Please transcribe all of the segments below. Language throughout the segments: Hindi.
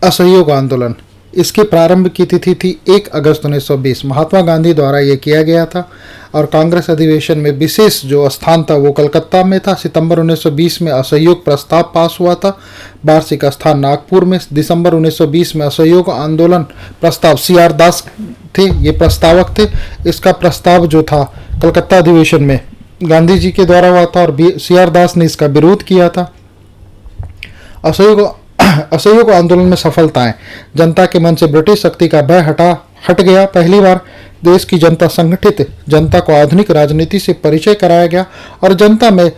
असहयोग आंदोलन। इसकी प्रारंभ की तिथि थी 1 अगस्त 1920। महात्मा गांधी द्वारा यह किया गया था और कांग्रेस अधिवेशन में विशेष जो स्थान था वो कलकत्ता में था। सितंबर 1920 में असहयोग प्रस्ताव पास हुआ था। वार्षिक स्थान नागपुर में। दिसंबर 1920 में असहयोग आंदोलन प्रस्ताव CR दास थे, ये प्रस्तावक थे। इसका प्रस्ताव जो था कलकत्ता अधिवेशन में गांधी जी के द्वारा हुआ था और CR दास ने इसका विरोध किया था। असहयोग आंदोलन में सफलताएं। जनता के मन से ब्रिटिश शक्ति का भय हट गया। पहली बार देश की जनता संगठित, जनता को आधुनिक राजनीति से परिचय कराया गया और जनता में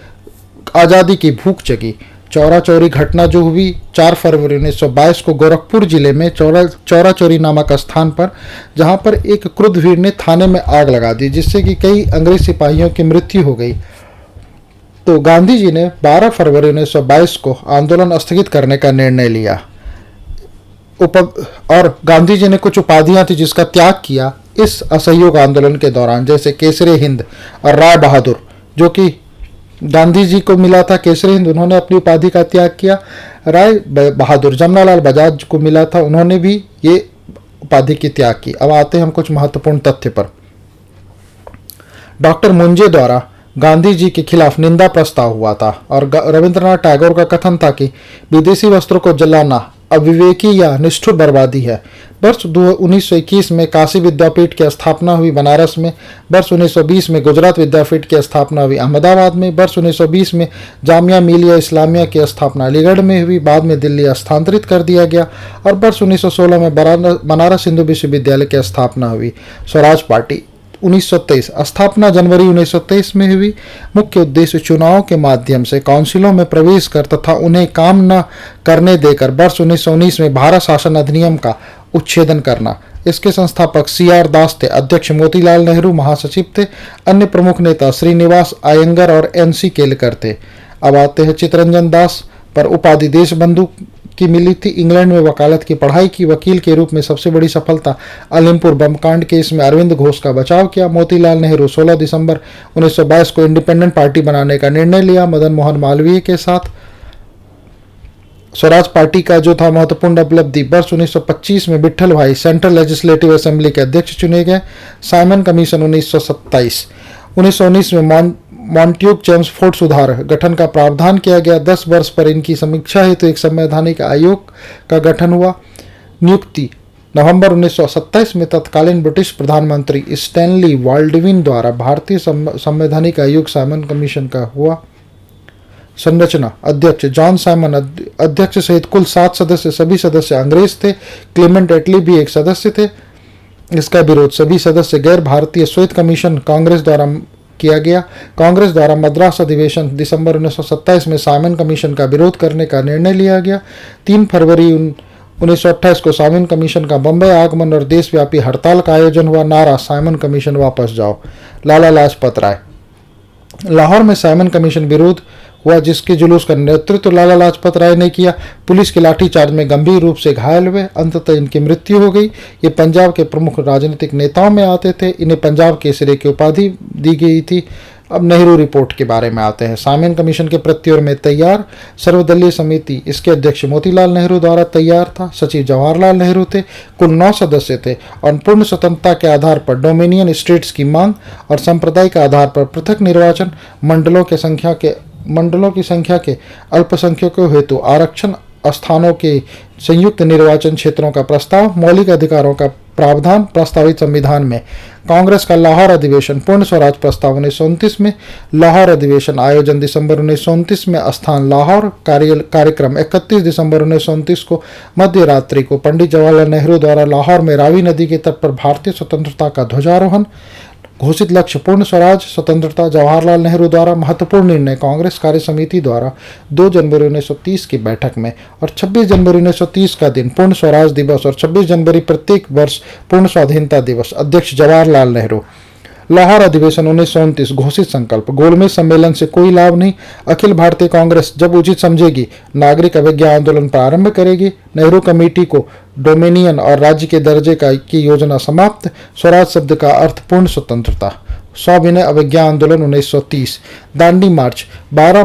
आज़ादी की भूख जगी। चौरा चौरी घटना जो हुई 4 फरवरी 1922 को गोरखपुर जिले में चौरा चौरी नामक स्थान पर, जहां पर एक क्रुद्ध भीड़ ने थाने में आग लगा दी, जिससे कि कई अंग्रेज सिपाहियों की मृत्यु हो गई। तो गांधी जी ने 12 फरवरी 1922 को आंदोलन स्थगित करने का निर्णय लिया। और गांधी जी ने कुछ उपाधियां थी जिसका त्याग किया इस असहयोग आंदोलन के दौरान, जैसे केसरे हिंद और राय बहादुर, जो कि गांधी जी को मिला था केसरी हिंद, उन्होंने अपनी उपाधि का त्याग किया। राय बहादुर जमनालाल बजाज को मिला था, उन्होंने भी ये उपाधि की त्याग की। अब आते हैं हम कुछ महत्वपूर्ण तथ्य पर। डॉक्टर मुंजे द्वारा गांधी जी के खिलाफ निंदा प्रस्ताव हुआ था और रविंद्रनाथ टैगोर का कथन था कि विदेशी वस्त्रों को जलाना अविवेकी या निष्ठुर बर्बादी है। वर्ष 1921 में काशी विद्यापीठ की स्थापना हुई बनारस में। वर्ष 1920 में गुजरात विद्यापीठ की स्थापना हुई अहमदाबाद में। वर्ष 1920 में जामिया मिलिया इस्लामिया की स्थापना अलीगढ़ में हुई, बाद में दिल्ली स्थानांतरित कर दिया गया। और वर्ष 1916 में बनारस हिंदू विश्वविद्यालय की स्थापना हुई। स्वराज पार्टी 1923 स्थापना जनवरी 1923 में हुई। मुख्य उद्देश्य चुनाव के माध्यम से काउंसिलों में प्रवेश कर तथा उन्हें काम न करने देकर वर्ष 1919 में भारत शासन अधिनियम का उच्छेदन करना। इसके संस्थापक CR दास थे, अध्यक्ष मोतीलाल नेहरू महासचिव थे, अन्य प्रमुख नेता श्रीनिवास अयंगर और NC केलकर थे। अब आते हैं चितरंजन दास पर उपाधि देशबंधु की मिली थी। इंग्लैंड में वकालत की पढ़ाई की। वकील के रूप में सबसे बड़ी सफलता अलीमपुर बमकांड केस में अरविंद घोष का बचाव किया। मोतीलाल नेहरू 16 दिसंबर 1922 को इंडिपेंडेंट पार्टी बनाने का निर्णय लिया मदन मोहन मालवीय के साथ। स्वराज पार्टी का जो था महत्वपूर्ण उपलब्धि, वर्ष 1925 में विट्ठल भाई सेंट्रल लेजिस्लेटिव असेंबली के अध्यक्ष चुने गए। Simon commission 1927। 1919 में मॉन्ट्यूक चेम्सफोर्ड सुधार गठन का प्रावधान किया गया। 10 वर्ष पर इनकी समीक्षा हेतु एक संवैधानिक आयोग का गठन हुआ। नियुक्ति नवंबर 1927 में तत्कालीन ब्रिटिश प्रधानमंत्री स्टैनली बाल्डविन द्वारा भारतीय संवैधानिक आयोग साइमन कमीशन का हुआ। संरचना अध्यक्ष जॉन साइमन अध्यक्ष सहित कुल 7 सदस्य, सभी सदस्य अंग्रेज थे। क्लेमेंट एटली भी एक सदस्य थे। इसका विरोध सभी सदस्य गैर भारतीय श्वेत कमीशन कांग्रेस द्वारा किया गया। कांग्रेस द्वारा मद्रास अधिवेशन दिसंबर 1927 में साइमन कमीशन का विरोध करने का निर्णय लिया गया। 3 फरवरी 1928 को साइमन कमीशन का बम्बई आगमन और देशव्यापी हड़ताल का आयोजन हुआ। नारा साइमन कमीशन वापस जाओ। लाला लाजपत राय। लाहौर में साइमन कमीशन विरोध हुआ, जिसके जुलूस का नेतृत्व लाला लाजपत राय ने किया। पुलिस के लाठीचार्ज में गंभीर रूप से घायल हुए, अंततः इनकी मृत्यु हो गई। ये पंजाब के प्रमुख राजनीतिक नेताओं में आते थे। इन्हें पंजाब केसरी की उपाधि दी गई थी। अब नेहरू रिपोर्ट के बारे में आते हैं। साइमन कमीशन के प्रत्युत्तर में तैयार सर्वदलीय समिति, इसके अध्यक्ष मोतीलाल नेहरू द्वारा तैयार था। सचिव जवाहरलाल नेहरू थे। कुल 9 सदस्य थे और पूर्ण स्वतंत्रता के आधार पर डोमिनियन स्टेट्स की मांग और सांप्रदायिक आधार पर पृथक निर्वाचन मंडलों की संख्या के अल्पसंख्यकों हेतु आरक्षण स्थानों के संयुक्त निर्वाचन क्षेत्रों का प्रस्ताव, मौलिक अधिकारों का प्रावधान प्रस्तावित संविधान में। कांग्रेस का लाहौर अधिवेशन, पूर्ण स्वराज प्रस्ताव 1929 में। लाहौर अधिवेशन आयोजन दिसंबर 1929 में। स्थान लाहौर। कार्यक्रम 31 दिसंबर 1929 को मध्य रात्रि को पंडित जवाहरलाल नेहरू द्वारा लाहौर में रावी नदी के तट पर भारतीय स्वतंत्रता का ध्वजारोहण। घोषित लक्ष्य पूर्ण स्वराज स्वतंत्रता। जवाहरलाल नेहरू द्वारा महत्वपूर्ण निर्णय कांग्रेस कार्य समिति द्वारा 2 जनवरी 1930 की बैठक में और 26 जनवरी 1930 का दिन पूर्ण स्वराज दिवस और 26 जनवरी प्रत्येक वर्ष पूर्ण स्वाधीनता दिवस। अध्यक्ष जवाहरलाल नेहरू। लाहौर अधिवेशन 1929 घोषित संकल्प, गोलमेज सम्मेलन से कोई लाभ नहीं। अखिल भारतीय कांग्रेस जब उचित समझेगी नागरिक अवज्ञा आंदोलन प्रारंभ करेगी। नेहरू कमेटी को डोमिनियन और राज्य के दर्जे की योजना समाप्त। स्वराज शब्द का अर्थ पूर्ण स्वतंत्रता। सविनय अवज्ञा आंदोलन 1930। दांडी मार्च 12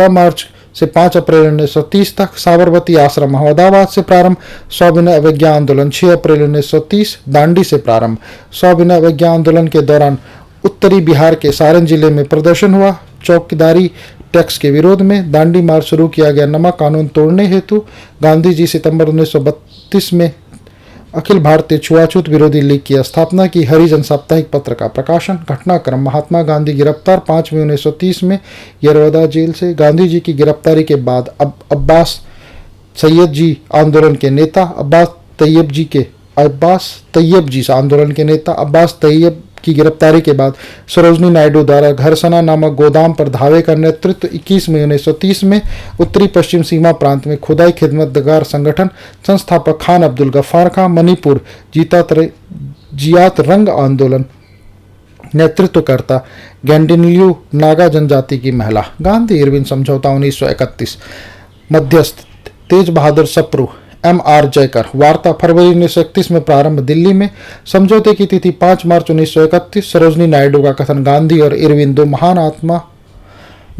मार्च से 5 अप्रैल 1930 तक, साबरमती आश्रम अहमदाबाद से प्रारंभ, सविनय अवज्ञा आंदोलन 6 अप्रैल 1930 दांडी से प्रारंभ। सविनय अवज्ञा आंदोलन के दौरान उत्तरी बिहार के सारण जिले में प्रदर्शन हुआ, चौकीदारी टैक्स के विरोध में। दांडी मार्च शुरू किया गया नमक कानून तोड़ने हेतु। गांधी जी सितंबर 1932 में अखिल भारतीय छुआछूत विरोधी लीग की स्थापना की। हरिजन साप्ताहिक पत्र का प्रकाशन। घटनाक्रम: महात्मा गांधी गिरफ्तार 5 मई 1930 में यरवदा जेल से। गांधी जी की गिरफ्तारी के बाद अब्बास सैयद जी आंदोलन के नेता, अब्बास तैयब जी आंदोलन के नेता। अब्बास तैयब की गिरफ्तारी के बाद सरोजनी नायडू द्वारा घरसना नामक गोदाम पर धावे का नेतृत्व। 21 मई 1930 में उत्तरी पश्चिम सीमा प्रांत में खुदाई खिदमतगार संगठन। संस्थापक खान अब्दुल गफ्फार खां। मणिपुर जियात रंग आंदोलन। नेतृत्वकर्ता गैंडिनलियू नागा जनजाति की महिला। गांधी इरविन समझौता 1931। मध्यस्थ तेज बहादुर सप्रू, M.R. जयकर। वार्ता फरवरी 1931 में प्रारंभ, दिल्ली में। समझौते की तिथि 5 मार्च 1931। सरोजनी नायडू का कथन: गांधी और इरविन दो महान आत्मा।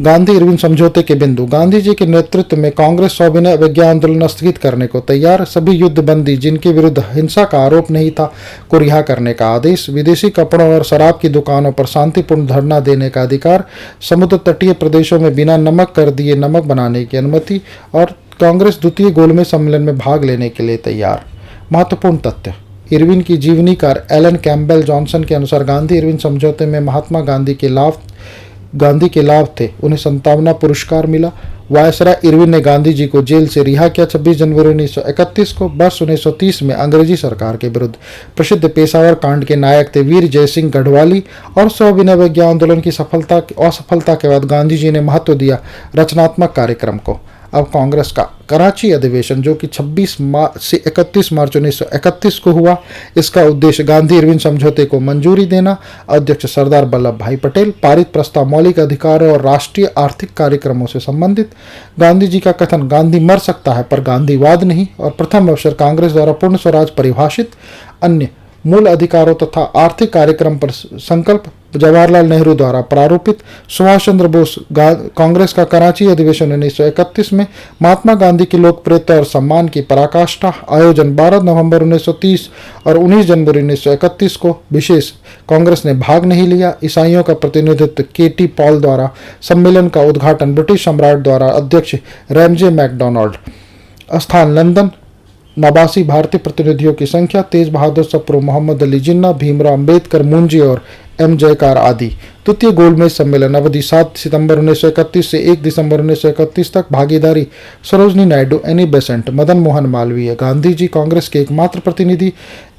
गांधी इरविन समझौते के बिंदु: गांधी जी के नेतृत्व में कांग्रेस सविनय अवज्ञा आंदोलन स्थगित करने को तैयार। सभी युद्धबंदी जिनके विरुद्ध हिंसा का आरोप नहीं था को रिहा करने का आदेश। विदेशी कपड़ों और शराब की दुकानों पर शांतिपूर्ण धरना देने का अधिकार। समुद्र तटीय प्रदेशों में बिना नमक कर दिए नमक बनाने की अनुमति। और कांग्रेस द्वितीय गोलमेज सम्मेलन में भाग लेने के लिए तैयार। महत्वपूर्ण तथ्य: इरविन की जीवनीकार एलन कैम्पबेल जॉनसन के अनुसार गांधी इरविन समझौते में महात्मा गांधी के लाभ थे। उन्हें 57 पुरस्कार मिला। वायसराय इरविन ने गांधी जी को जेल से रिहा किया 26 जनवरी 1931 को। वर्ष 1930 में अंग्रेजी सरकार के विरुद्ध प्रसिद्ध पेशावर कांड के नायक थे वीर जय सिंह गढ़वाली। और सविनय अवज्ञा आंदोलन की असफलता के बाद गांधी जी ने महत्व दिया रचनात्मक कार्यक्रम को। अब कांग्रेस का कराची अधिवेशन, जो कि 26 से 31 मार्च 1931 को हुआ, इसका उद्देश्य गांधी इरविन समझौते को मंजूरी देना। अध्यक्ष सरदार वल्लभ भाई पटेल। पारित प्रस्ताव मौलिक अधिकारों और राष्ट्रीय आर्थिक कार्यक्रमों से संबंधित। गांधी जी का कथन: गांधी मर सकता है पर गांधीवाद नहीं। और प्रथम अवसर कांग्रेस द्वारा पूर्ण स्वराज परिभाषित। अन्य मूल अधिकारों तथा आर्थिक कार्यक्रम पर संकल्प जवाहरलाल नेहरू द्वारा प्रारूपित। सुभाष चंद्र बोस। कांग्रेस का कराची अधिवेशन 1931 में। महात्मा गांधी की लोकप्रियता और सम्मान की पराकाष्ठा। आयोजन 12 नवंबर 1930 और 19 जनवरी 1931 को। विशेष: कांग्रेस ने भाग नहीं लिया। ईसाइयों का प्रतिनिधित्व KT पॉल द्वारा। सम्मेलन का उद्घाटन ब्रिटिश सम्राट द्वारा। अध्यक्ष रैमजे मैकडोनाल्ड। स्थान लंदन। 89 भारतीय प्रतिनिधियों की संख्या। तेज बहादुर सप्रू, मोहम्मद अली जिन्ना, भीमराव अंबेडकर, मुंजी और M. जयकार आदि। द्वितीय गोलमेज सम्मेलन अवधि 7 सितंबर 1931 से 1 दिसंबर 1931 तक। भागीदारी: सरोजनी नायडू, एनी बेसेंट, मदन मोहन मालवीय। गांधी जी कांग्रेस के एकमात्र प्रतिनिधि।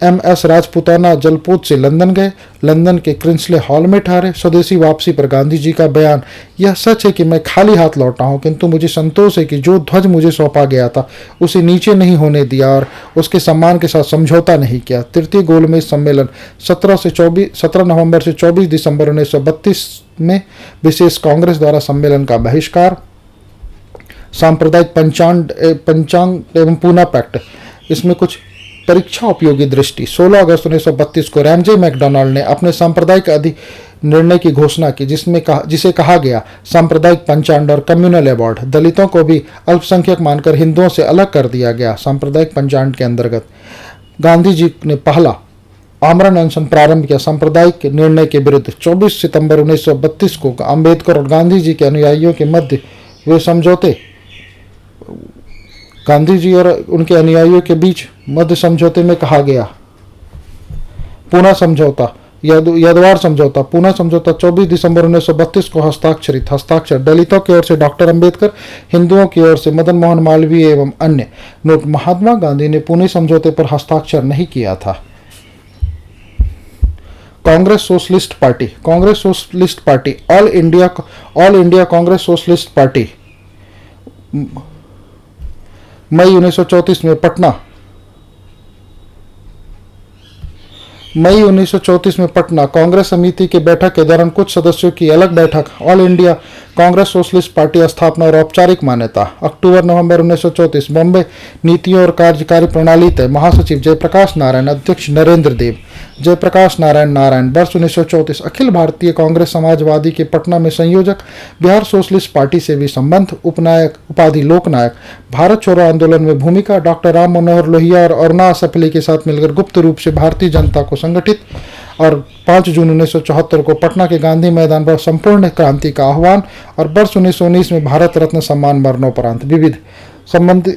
MS राजपूताना जलपोत से लंदन गए। लंदन के क्रिंसले हॉल में ठहरे। स्वदेशी वापसी पर गांधी जी का बयान: यह सच है कि मैं खाली हाथ लौटा हूं, किंतु मुझे संतोष है कि जो ध्वज मुझे सौंपा गया था उसे नीचे नहीं होने दिया और उसके सम्मान के साथ समझौता नहीं किया। तृतीय गोलमेज सम्मेलन 17 नवंबर से 24 दिसंबर 1932 में। विशेष: कांग्रेस द्वारा सम्मेलन का बहिष्कार। सांप्रदायिक पंचांग एवं पूना पैक्ट। इसमें कुछ परीक्षा उपयोगी दृष्टि। 16 अगस्त 1932 को रैमजे मैकडोनाल्ड ने अपने सांप्रदायिक निर्णय की घोषणा की, जिसे कहा गया सांप्रदायिक पंचांड और कम्युनल अवार्ड। दलितों को भी अल्पसंख्यक मानकर हिंदुओं से अलग कर दिया गया। सांप्रदायिक पंचांड के अंतर्गत गांधी जी ने पहला आमरण अनशन प्रारंभ किया सांप्रदायिक निर्णय के विरुद्ध। 24 सितंबर 1932 को अंबेडकर और गांधी जी के अनुयायियों के मध्य वे समझौते। गांधी जी और उनके अनुयायियों के बीच मध्य समझौते में कहा गया पूना समझौता, यादवार समझौता। पूना समझौता 24 दिसंबर 1932 को हस्ताक्षरित। हस्ताक्षर: दलितों की ओर से डॉक्टर अंबेडकर, हिंदुओं की ओर से मदन मोहन मालवीय एवं अन्य। नोट: महात्मा गांधी ने पुणे समझौते पर हस्ताक्षर नहीं किया था। Congress socialist party. Congress socialist party all India Congress socialist party. मई 1934 में पटना। मई 1934 में पटना कांग्रेस समिति की बैठक के दौरान कुछ सदस्यों की अलग बैठक। All India Congress socialist party स्थापना और औपचारिक मान्यता। अक्टूबर नवंबर 1934 बॉम्बे नीतियों और कार्यकारी प्रणाली तय। महासचिव जयप्रकाश नारायण, अध्यक्ष नरेंद्र देव। जयप्रकाश नारायण नारायण वर्ष 1934 अखिल भारतीय कांग्रेस समाजवादी के पटना में संयोजक, बिहार सोशलिस्ट पार्टी से भी संबंध, उपनायक उपाधि लोकनायक, भारत छोड़ो आंदोलन में भूमिका, डॉक्टर राम मनोहर लोहिया और अरुणा असफली के साथ मिलकर गुप्त रूप से भारतीय जनता को संगठित, और 5 जून 1974 को पटना के गांधी मैदान पर संपूर्ण क्रांति का आह्वान, और वर्ष 1919 में भारत रत्न सम्मान मरणोपरांत। विविध संबंध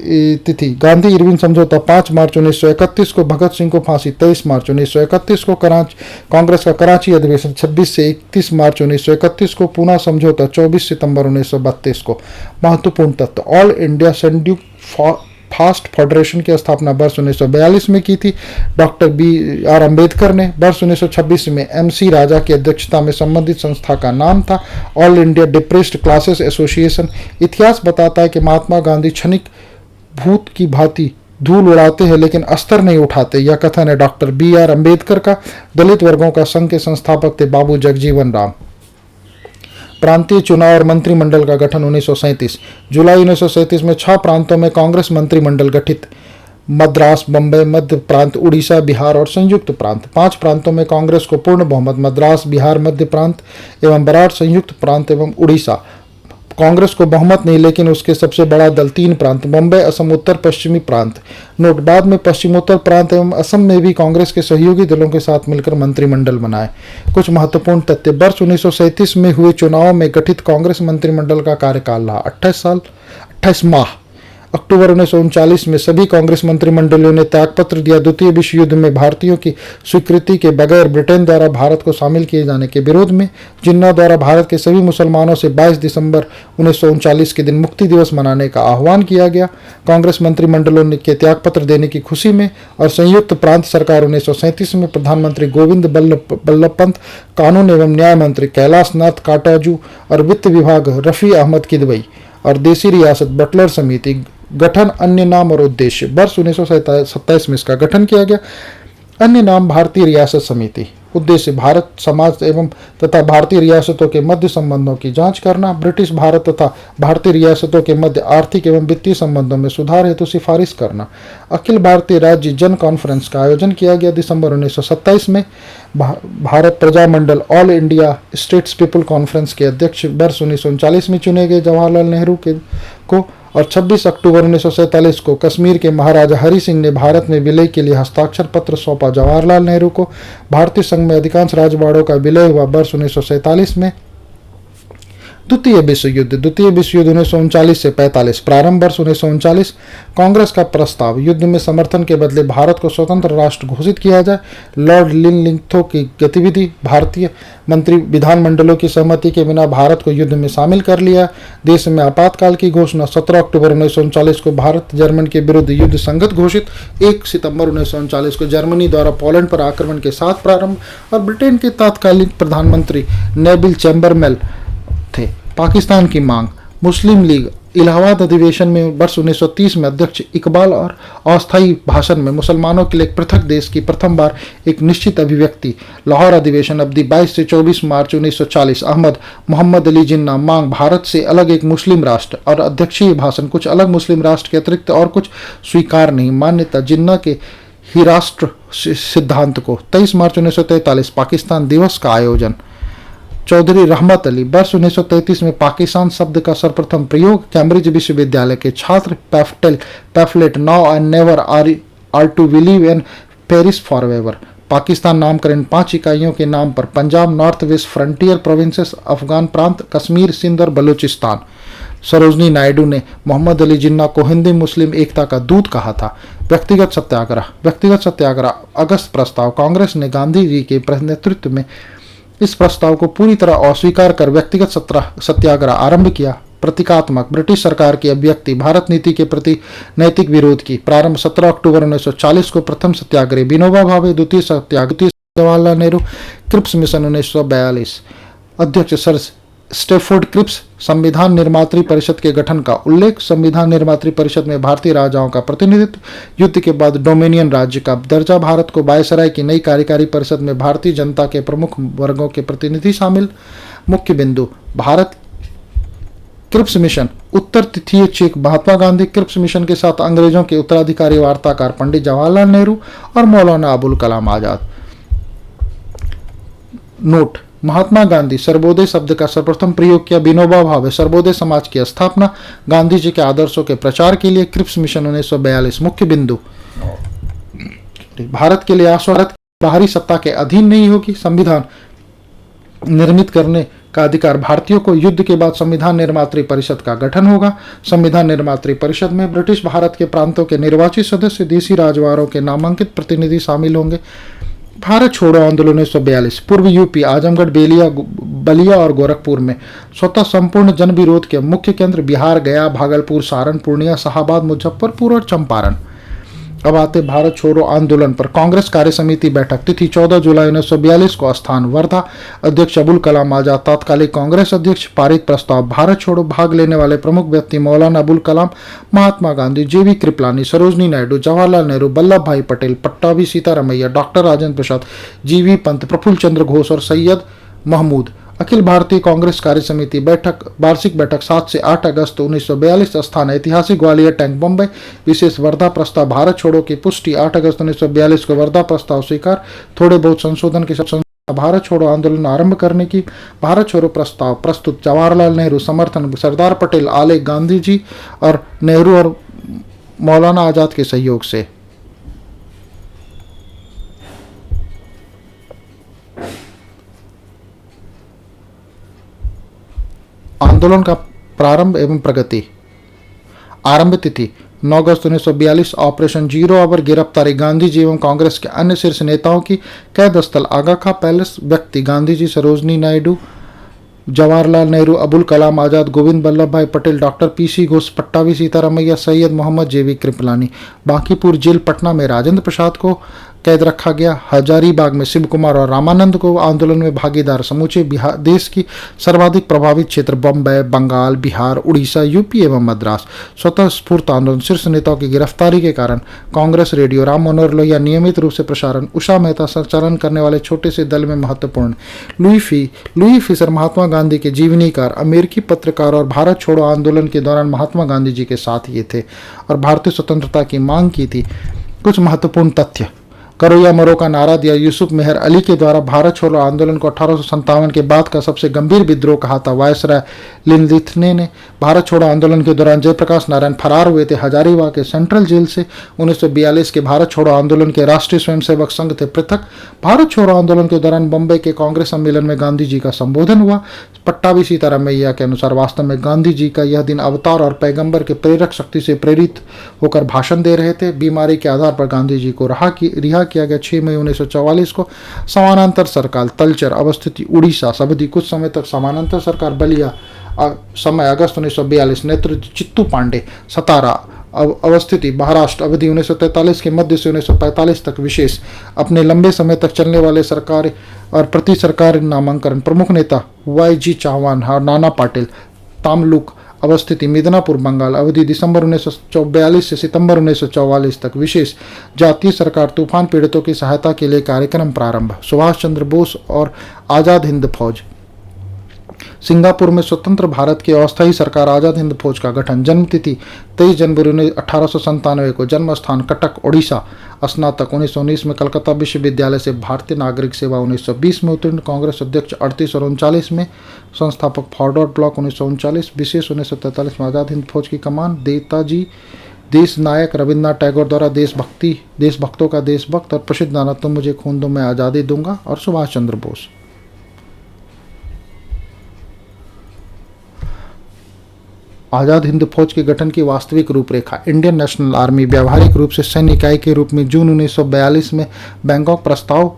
तिथि: गांधी इरविन समझौता 5 मार्च 1931 को, भगत सिंह को फांसी 23 मार्च 1931 को, कांग्रेस का कराची अधिवेशन 26 से 31 मार्च 1931 को, पूना समझौता 24 सितंबर 1932 को। महत्वपूर्ण तत्व: all India scheduled fast federation की स्थापना वर्ष 1942 में की थी डॉक्टर BR अम्बेडकर ने। वर्ष 1926 में MC राजा की अध्यक्षता में संबंधित संस्था का नाम था all India depressed classes association. इतिहास बताता है कि महात्मा गांधी क्षणिक भूत की भांति धूल उड़ाते हैं लेकिन अस्तर नहीं उठाते। यह कथन है डॉक्टर BR अम्बेडकर का। दलित वर्गों का संघ के संस्थापक थे बाबू जगजीवन राम। प्रांतीय चुनाव और मंत्रिमंडल का गठन 1937। जुलाई 1937 में 6 प्रांतों में कांग्रेस मंत्रिमंडल गठित: मद्रास, बंबई, मध्य प्रांत, उड़ीसा, बिहार और संयुक्त प्रांत। 5 प्रांतों में कांग्रेस को पूर्ण बहुमत: मद्रास, बिहार, मध्य प्रांत एवं बराड़, संयुक्त प्रांत एवं उड़ीसा। कांग्रेस को बहुमत नहीं, लेकिन उसके सबसे बड़ा दल 3 प्रांत: बम्बई, असम, उत्तर पश्चिमी प्रांत। नोट: बाद में पश्चिमोत्तर प्रांत एवं असम में भी कांग्रेस के सहयोगी दलों के साथ मिलकर मंत्रिमंडल बनाए। कुछ महत्वपूर्ण तथ्य: वर्ष 1937 में हुए चुनाव में गठित कांग्रेस मंत्रिमंडल का कार्यकाल रहा 28 माह। अक्टूबर 1939 में सभी कांग्रेस मंत्रिमंडलियों ने त्यागपत्र दिया। द्वितीय विश्व युद्ध में भारतीयों की स्वीकृति के बगैर ब्रिटेन द्वारा भारत को शामिल किए जाने के विरोध में जिन्ना द्वारा भारत के सभी मुसलमानों से 22 दिसंबर 1939 के दिन मुक्ति दिवस मनाने का आह्वान किया गया। कांग्रेस मंत्रिमंडलों के त्यागपत्र देने की खुशी में और संयुक्त प्रांत सरकार 1937 में प्रधानमंत्री गोविंद बल्लभ पंत, कानून एवं न्याय मंत्री कैलाश नाथ काटाजू और वित्त विभाग रफ़ी अहमद किदवई और देसी रियासत बटलर समिति। गठन, अन्य नाम और उद्देश्य: वर्ष 1927 में इसका गठन किया गया। अन्य नाम: भारतीय रियासत समिति। उद्देश्य: भारत समाज एवं तथा भारतीय रियासतों के मध्य संबंधों की जांच करना। ब्रिटिश भारत तथा भारतीय रियासतों के मध्य आर्थिक एवं वित्तीय संबंधों में सुधार हेतु सिफारिश करना। अखिल भारतीय राज्य जन कॉन्फ्रेंस का आयोजन किया गया। दिसंबर 1927 में Bharat Prajamandal all India states people conference के अध्यक्ष वर्ष 1939 में चुने गए जवाहरलाल नेहरू को, और 26 अक्टूबर 1947 को कश्मीर के महाराजा हरि सिंह ने भारत में विलय के लिए हस्ताक्षर पत्र सौंपा जवाहरलाल नेहरू को। भारतीय संघ में अधिकांश राजवाड़ों का विलय हुआ वर्ष 1947 में। द्वितीय विश्व युद्ध 1939 से 45। प्रारंभ वर्ष 1939। कांग्रेस का प्रस्ताव: युद्ध में समर्थन के बदले भारत को स्वतंत्र राष्ट्र घोषित किया जाए। लॉर्ड लिनलिंगथो की गतिविधि: भारतीय मंत्री विधानमंडलों की सहमति के बिना भारत को युद्ध में शामिल कर लिया। देश में आपातकाल की घोषणा: 17 अक्टूबर 1939 को भारत जर्मन के विरुद्ध युद्ध संगत घोषित। 1 सितंबर 1939 को जर्मनी द्वारा पोलैंड पर आक्रमण के साथ प्रारंभ, और ब्रिटेन के तत्कालीन प्रधानमंत्री नेविल चैम्बरलेन थे। पाकिस्तान की मांग: मुस्लिम लीग। इलाहाबाद अधिवेशन में वर्ष 1930 में अध्यक्ष इकबाल और अस्थायी भाषण में मुसलमानों के लिए एक पृथक देश की प्रथम बार एक निश्चित अभिव्यक्ति। लाहौर अधिवेशन अवधि 22 से 24 मार्च 1940। अहमद मोहम्मद अली जिन्ना मांग: भारत से अलग एक मुस्लिम राष्ट्र, और अध्यक्षीय भाषण: कुछ अलग मुस्लिम राष्ट्र के अतिरिक्त और कुछ स्वीकार नहीं। मान्यता: जिन्ना के ही राष्ट्र सिद्धांत को। 23 मार्च 1943 पाकिस्तान दिवस का आयोजन। चौधरी रहमत अली वर्ष 1933 में पाकिस्तान शब्द का सर्वप्रथम प्रयोग। कैम्ब्रिज विश्वविद्यालय के छात्र। Pamphlet now and never are to believe in perish forever. Pakistan नामकरण 5 इकाइयों के नाम पर: Punjab, north west frontier provinces, Afghan प्रांत, कश्मीर, सिंध और बलूचिस्तान। सरोजनी नायडू ने मोहम्मद अली जिन्ना को हिंदी मुस्लिम एकता का दूत कहा था। व्यक्तिगत सत्याग्रह अगस्त प्रस्ताव: कांग्रेस ने गांधी जी के नेतृत्व में इस प्रस्ताव को पूरी तरह अस्वीकार कर व्यक्तिगत सत्याग्रह आरंभ किया। प्रतीकात्मक: ब्रिटिश सरकार की अभिव्यक्ति, भारत नीति के प्रति नैतिक विरोध की। प्रारंभ 17 अक्टूबर 1940 को प्रथम सत्याग्रह विनोबा भावे, द्वितीय सत्याग्रह जवाहरलाल नेहरू। Cripps mission 1942। अध्यक्ष सर स्टेफोर्ड क्रिप्स। संविधान निर्मात्री परिषद के गठन का उल्लेख: संविधान निर्मात्री परिषद में भारतीय राजाओं का प्रतिनिधित्व। युद्ध के बाद डोमिनियन राज्य का दर्जा। भारत को वायसराय की नई कार्यकारी परिषद में भारतीय जनता के प्रमुख वर्गों के प्रतिनिधि शामिल। मुख्य बिंदु: भारत क्रिप्स मिशन। उत्तर तिथीय check: Mahatma Gandhi. Cripps mission के साथ अंग्रेजों के उत्तराधिकारी वार्ताकार पंडित जवाहरलाल नेहरू और मौलाना अबुल कलाम आजाद। नोट, महात्मा गांधी सर्वोदय शब्द का सर्वप्रथम प्रयोग किया। विनोबा भावे सर्वोदय समाज की स्थापना, गांधी जी के आदर्शों के प्रचार के लिए क्रिप्स मिशन 1942। मुख्य बिंदु, भारत के लिए आश्वासन, बाहरी सत्ता के अधीन नहीं होगी। संविधान निर्मित करने का अधिकार भारतीयों को। युद्ध के बाद संविधान निर्मात्री परिषद का गठन होगा। संविधान निर्मात्री परिषद में ब्रिटिश भारत के प्रांतों के निर्वाचित सदस्य, देसी राजवारों के नामांकित प्रतिनिधि शामिल होंगे। भारत छोड़ो आंदोलन 1942। पूर्व यूपी आजमगढ़, बलिया और गोरखपुर में स्वतः संपूर्ण जन विरोध के मुख्य केंद्र बिहार, गया, भागलपुर, सारण, पूर्णिया, शाहाबाद, मुजफ्फरपुर और चंपारण। अब आते भारत छोड़ो आंदोलन पर। कांग्रेस कार्य समिति बैठक, तिथि 14 जुलाई 1942 को, स्थान वर्धा, अध्यक्ष अबुल कलाम आजाद तत्कालीन कांग्रेस अध्यक्ष। पारित प्रस्ताव, भारत छोड़ो भाग लेने वाले प्रमुख व्यक्ति मौलाना अबुल कलाम, महात्मा गांधी, जेवी कृपलानी, सरोजनी नायडू, जवाहरलाल नेहरू, वल्लभ भाई पटेल, पट्टाभी सीतारामैया, डॉक्टर राजेंद्र प्रसाद, जीवी पंत, प्रफुल्ल चंद्र घोष और सैयद महमूद। अखिल भारतीय कांग्रेस कार्य समिति बैठक, वार्षिक बैठक 7 से 8 अगस्त 1942, स्थान ऐतिहासिक ग्वालियर टैंक बम्बई। विशेष वर्धा प्रस्ताव, भारत छोड़ो की पुष्टि, 8 अगस्त 1942 को वर्धा प्रस्ताव स्वीकार, थोड़े बहुत संशोधन के साथ भारत छोड़ो आंदोलन आरंभ करने की। भारत छोड़ो प्रस्ताव प्रस्तुत, जवाहरलाल नेहरू समर्थन, सरदार पटेल आले, गांधी जी और नेहरू और मौलाना आजाद के सहयोग से। आंदोलन का प्रारंभ एवं प्रगति। आरंभ तिथि 9 अगस्त 1942। ऑपरेशन जीरो आवर, गिरफ्तारी गांधी जी एवं कांग्रेस के अन्य शीर्ष नेताओं की। कैद स्थल आगा खां पैलेस। व्यक्ति गांधी जी, सरोजनी नायडू, जवाहरलाल नेहरू, अबुल कलाम आजाद, गोविंद वल्लभ भाई पटेल, डॉक्टर पीसी घोष, पट्टाभी सीतारामैया, सैयद मोहम्मद, जेवी कृपलानी। बांकीपुर जेल पटना में राजेंद्र प्रसाद को कैद रखा गया। हजारीबाग में शिव कुमार और रामानंद को आंदोलन में भागीदार। समूचे बिहार, देश की सर्वाधिक प्रभावित क्षेत्र बम्बई, बंगाल, बिहार, उड़ीसा, यूपी एवं मद्रास। स्वतः स्फूर्त आंदोलन, शीर्ष नेताओं की गिरफ्तारी के कारण कांग्रेस रेडियो, राम मनोहर लोहिया नियमित रूप से प्रसारण, उषा मेहता संचालन करने वाले छोटे से दल में महत्वपूर्ण। लुई फिशर महात्मा गांधी के जीवनीकार, अमेरिकी पत्रकार और भारत छोड़ो आंदोलन के दौरान महात्मा गांधी जी के साथ ये थे और भारतीय स्वतंत्रता की मांग की थी। कुछ महत्वपूर्ण तथ्य, करो या मरो का नारा दिया। यूसुफ मेहर अली के द्वारा भारत छोड़ो आंदोलन को 1857 के बाद का सबसे गंभीर विद्रोह कहा था। वायसराय लिनलिथने ने भारत छोड़ो आंदोलन के दौरान जयप्रकाश नारायण फरार हुए थे हजारीबाग के सेंट्रल जेल से। 1942 के भारत छोड़ो आंदोलन के राष्ट्रीय स्वयंसेवक संघ थे पृथक। भारत छोड़ो आंदोलन के दौरान बम्बई के कांग्रेस सम्मेलन में गांधी जी का संबोधन हुआ। पट्टाभी सीतारामैया के अनुसार वास्तव में गांधी जी का यह दिन अवतार और पैगंबर के प्रेरक शक्ति से प्रेरित होकर भाषण दे रहे थे। बीमारी के आधार पर गांधी जी को रिहा किया गया। 6 मई 1944 को समानांतर सरकार तलचर अवस्थित उड़ीसा अवधि कुछ समय तक समानांतर सरकार बलिया समय अगस्त 1942 नेतृत्व चित्तू पांडे सतारा अवस्थिति महाराष्ट्र अवधि 1943 के मध्य से 1945 तक विशेष। अपने लंबे समय तक चलने वाले सरकारी और प्रति सरकारी नामांकन प्रमुख नेता YG चौहान और नाना पाटिल तामलुक अवस्थिति मिदनापुर बंगाल अवधि दिसंबर 1942 से सितंबर 1944 तक विशेष। जातीय सरकार तूफान पीड़ितों की सहायता के लिए कार्यक्रम प्रारंभ। सुभाष चंद्र बोस और आज़ाद हिंद फौज। सिंगापुर में स्वतंत्र भारत की अस्थायी सरकार आज़ाद हिंद फौज का गठन। जन्म तिथि 23 जनवरी 1897 को। जन्म स्थान कटक उड़ीसा। स्नातक 1919 में कलकत्ता विश्वविद्यालय से। भारतीय नागरिक सेवा 1920 में उत्तीर्ण। कांग्रेस अध्यक्ष 38 और 39 में। संस्थापक फॉरवर्ड ब्लॉक 1939। विशेष 1943 में आज़ाद हिंद फौज की कमान। नेताजी देश नायक रविन्द्रनाथ टैगोर द्वारा देशभक्तों का देशभक्त और प्रसिद्ध गाना तुम मुझे खून दो मैं आज़ादी दूंगा और सुभाष चंद्र बोस। आज़ाद हिंद फौज के गठन की वास्तविक रूपरेखा। इंडियन नेशनल आर्मी व्यावहारिक रूप से सैन्य इकाई के रूप में जून 1942 में बैंकॉक प्रस्ताव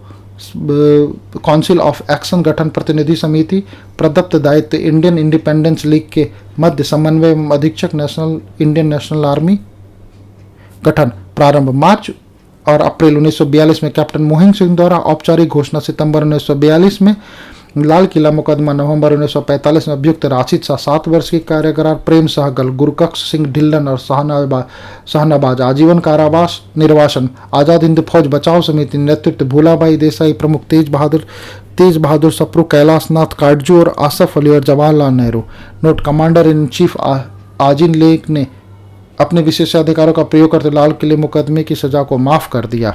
काउंसिल ऑफ एक्शन गठन। प्रतिनिधि समिति प्रदत्त दायित्व इंडियन इंडिपेंडेंस लीग के मध्य समन्वय एवं अधीक्षक इंडियन नेशनल आर्मी गठन। प्रारंभ मार्च और अप्रैल 1942 में कैप्टन मोहन सिंह द्वारा। औपचारिक घोषणा सितंबर 1942 में। लाल किला मुकदमा नवंबर 1945 में। अभियुक्त राशिद शाह 7 वर्ष की कार्यकरार। प्रेम सहगल, गुरबख्श सिंह ढिल्लन और शाहनवाज आजीवन कारावास। निर्वासन आज़ाद हिंद फौज बचाव समिति। नेतृत्व भूलाभाई देसाई प्रमुख। तेज बहादुर सप्रू, कैलाश नाथ काटजू और आसफ अली और Jawaharlal Nehru. Note, commander in chief Auchinleck ने अपने विशेषाधिकारों का प्रयोग करते लाल किले मुकदमे की सजा को माफ कर दिया।